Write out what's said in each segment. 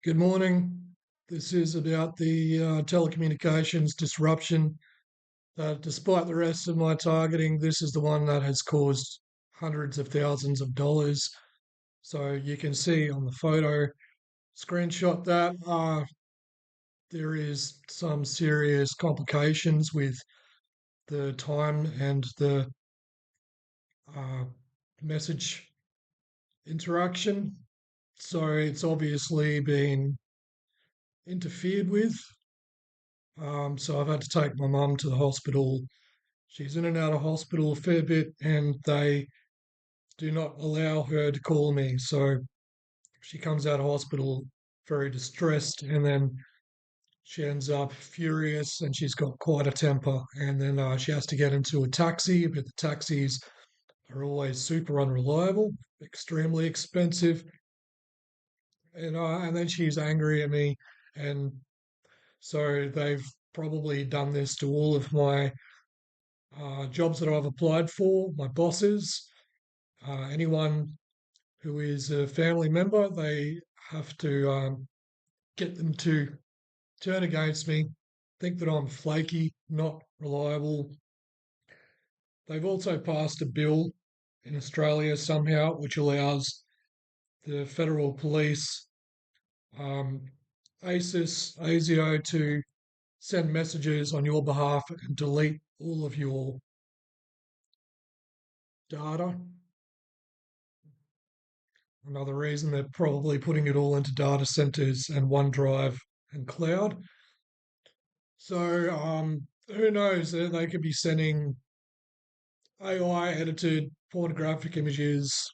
Good morning. This is about the telecommunications disruption. Despite the rest of my targeting, this is the one that has caused hundreds of thousands of dollars. So you can see on the photo screenshot that there is some serious complications with the time and the uh, message interaction. So it's obviously been interfered with. So I've had to take my mum to the hospital. She's in and out of hospital a fair bit, and they do not allow her to call me. So she comes out of hospital very distressed, and then she ends up furious, and she's got quite a temper. And then she has to get into a taxi, but the taxis are always super unreliable, extremely expensive, and then she's angry at me, and so they've probably done this to all of my jobs that I've applied for, my bosses, anyone who is a family member, they have to get them to turn against me, think that I'm flaky, not reliable. They've also passed a bill in Australia somehow which allows the federal police, um, ASIS, ASIO, to send messages on your behalf and delete all of your data. Another reason they're probably putting it all into data centers and OneDrive and cloud. So who knows? They could be sending AI edited pornographic images.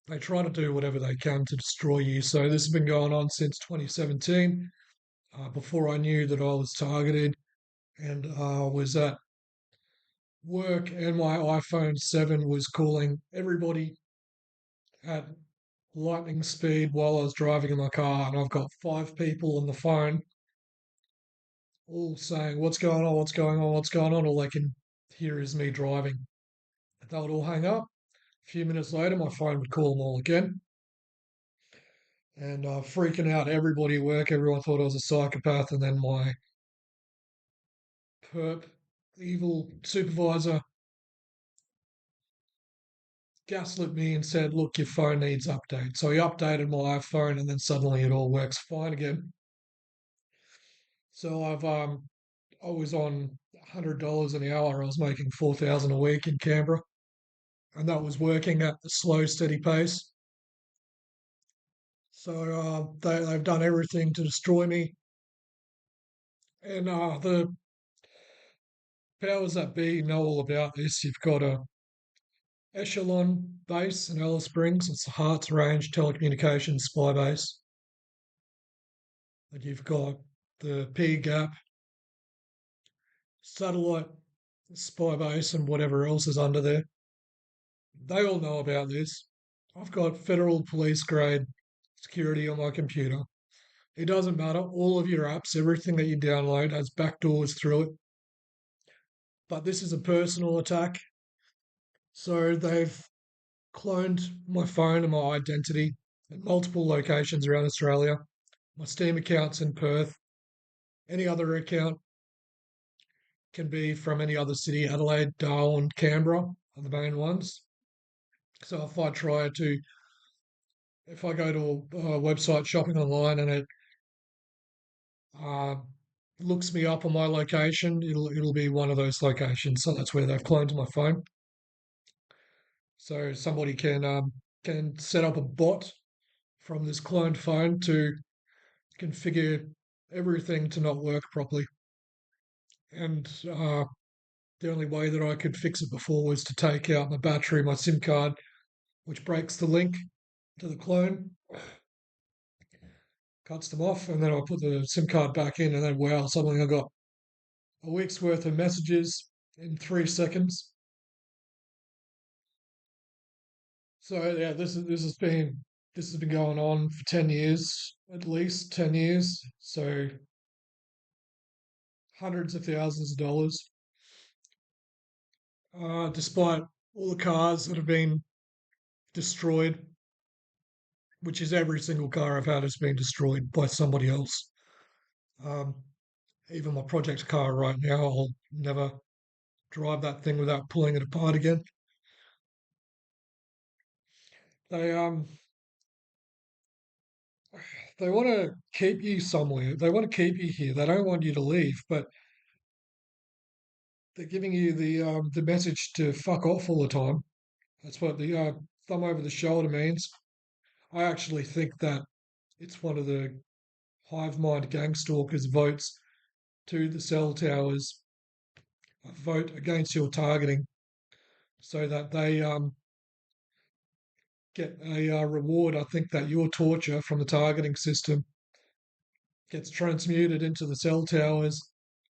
They try to do whatever they can to destroy you. So this has been going on since 2017, before I knew that I was targeted, and was at work, and my iPhone 7 was calling everybody at lightning speed while I was driving in my car, and I've got five people on the phone all saying, "What's going on? What's going on? What's going on?" All they can hear is me driving. They would all hang up. A few minutes later, my phone would call them all again, and freaking out everybody at work. Everyone thought I was a psychopath, and then my perp, evil supervisor, gaslit me and said, "Look, your phone needs update." So he updated my iPhone, and then suddenly it all works fine again. So I was on $100 an hour. I was making 4,000 a week in Canberra, and that was working at a slow, steady pace. So they've done everything to destroy me, and the powers that be know all about this. You've got a Echelon base in Alice Springs. It's a Hearts Range telecommunications spy base. And you've got the P Gap satellite spy base and whatever else is under there. They all know about this. I've got federal police grade security on my computer. It doesn't matter. All of your apps, everything that you download has backdoors through it. But this is a personal attack. So they've cloned my phone and my identity at multiple locations around Australia. My Steam account's in Perth. Any other account can be from any other city. Adelaide, Darwin, Canberra are the main ones. So if I go to a website shopping online and it uh, looks me up on my location, it'll be one of those locations. So that's where they've cloned my phone. So somebody can set up a bot from this cloned phone to configure everything to not work properly. And the only way that I could fix it before was to take out my battery, my SIM card, which breaks the link to the clone, cuts them off, and then I put the SIM card back in, and then wow, suddenly I got a week's worth of messages in 3 seconds. So yeah, this has been going on for 10 years, at least 10 years. So hundreds of thousands of dollars. Despite all the cars that have been destroyed, which is every single car I've had has been destroyed by somebody else. Um, Even my project car right now, I'll never drive that thing without pulling it apart again. They they want to keep you somewhere. They want to keep you here. They don't want you to leave, but they're giving you the message to fuck off all the time. That's what the thumb over the shoulder means. I actually think that it's one of the hive mind gangstalkers votes to the cell towers, vote against your targeting, so that they get a reward. I think that your torture from the targeting system gets transmuted into the cell towers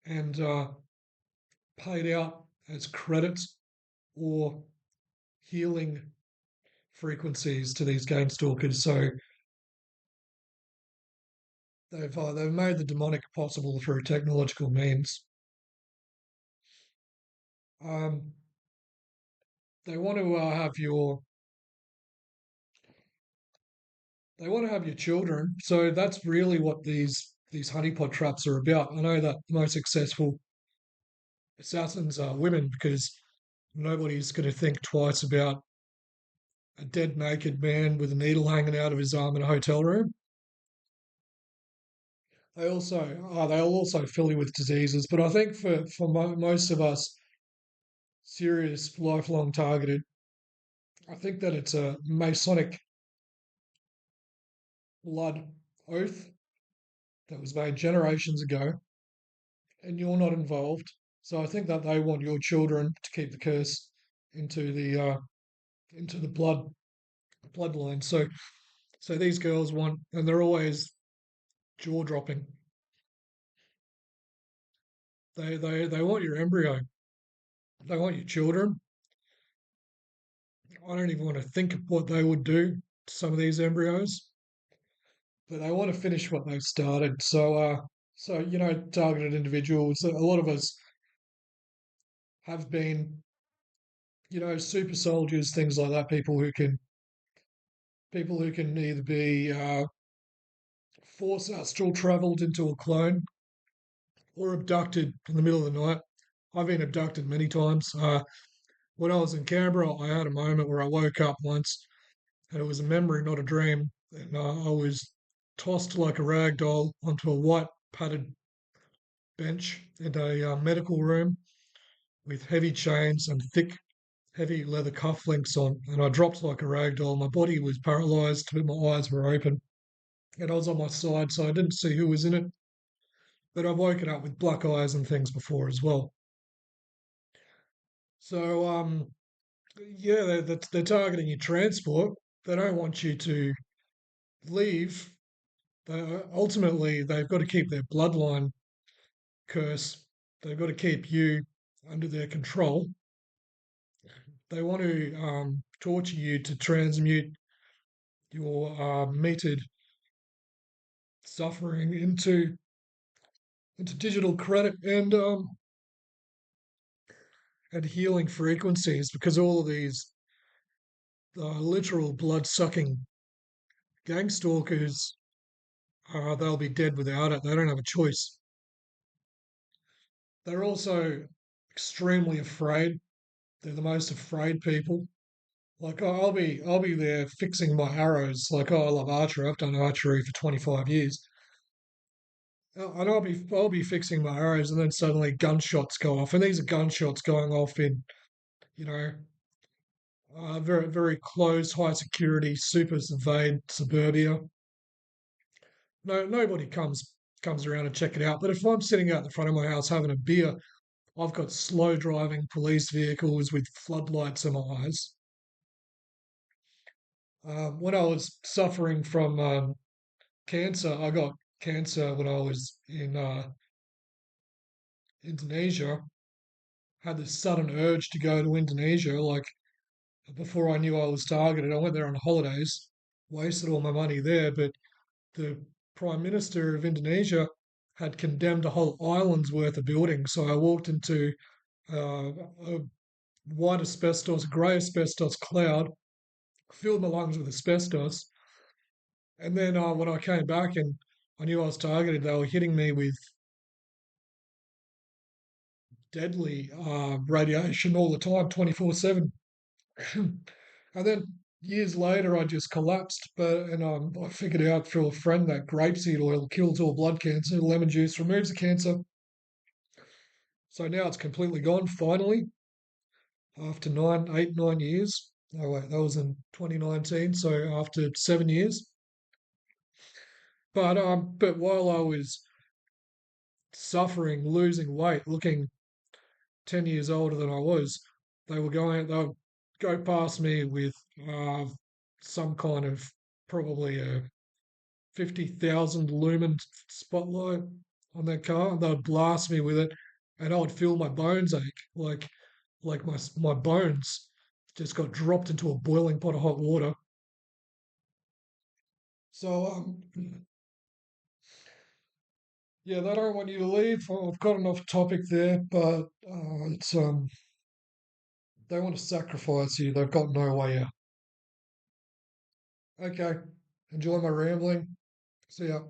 and paid out as credits or healing frequencies to these game stalkers. So they've made the demonic possible through technological means. Um, they want to have your they want to have your children. So that's really what these honeypot traps are about. I know that the most successful assassins are women because nobody's going to think twice about a dead naked man with a needle hanging out of his arm in a hotel room. They'll also fill you with diseases, but I think for most of us, serious lifelong targeted, I think that it's a Masonic blood oath that was made generations ago, and you're not involved. So I think that they want your children to keep the curse into the bloodline. So these girls want, and they're always jaw dropping. They want your embryo. They want your children. I don't even want to think of what they would do to some of these embryos, but they want to finish what they've started. So targeted individuals. A lot of us have been, super soldiers, things like that. People who can either be force astral travelled into a clone or abducted in the middle of the night. I've been abducted many times. When I was in Canberra, I had a moment where I woke up once, and it was a memory, not a dream. And I was tossed like a rag doll onto a white padded bench in a medical room with heavy chains and thick, heavy leather cufflinks on. And I dropped like a rag doll. My body was paralyzed, but my eyes were open. And I was on my side, so I didn't see who was in it. But I've woken up with black eyes and things before as well. So, yeah, they're targeting your transport. They don't want you to leave. Ultimately, they've got to keep their bloodline curse. They've got to keep you under their control. They want to torture you to transmute your metered suffering into digital credit and healing frequencies, because all of these literal blood sucking gang stalkers, they'll be dead without it. They don't have a choice. They're also extremely afraid. They're the most afraid people. Like I'll be there fixing my arrows. Like, I love archery. I've done archery for 25 years. And I'll be fixing my arrows, and then suddenly gunshots go off, and these are gunshots going off in, you know very very close, high security, super surveyed suburbia. No, nobody comes around and check it out. But if I'm sitting out the front of my house having a beer, I've got slow driving police vehicles with floodlights in my eyes. When I was suffering from cancer, I got cancer when I was in Indonesia. Had this sudden urge to go to Indonesia, like before I knew I was targeted. I went there on holidays, wasted all my money there, but the Prime Minister of Indonesia had condemned a whole island's worth of buildings. So I walked into a white asbestos, grey asbestos cloud, filled my lungs with asbestos, And then when I came back and I knew I was targeted, they were hitting me with deadly radiation all the time, 24/7. And then years later, I just collapsed. I figured out through a friend that grapeseed oil kills all blood cancer. Lemon juice removes the cancer. So now it's completely gone. Finally, after 9 years. Oh wait, that was in 2019. So after 7 years. But while I was suffering, losing weight, looking 10 years older than I was, they would go past me with uh, some kind of probably a 50,000 lumen spotlight on their car. And they would blast me with it, and I would feel my bones ache, like my bones just got dropped into a boiling pot of hot water. So yeah, they don't want you to leave. I've got enough topic there, but it's they want to sacrifice you. They've got no way out. Okay, enjoy my rambling. See ya.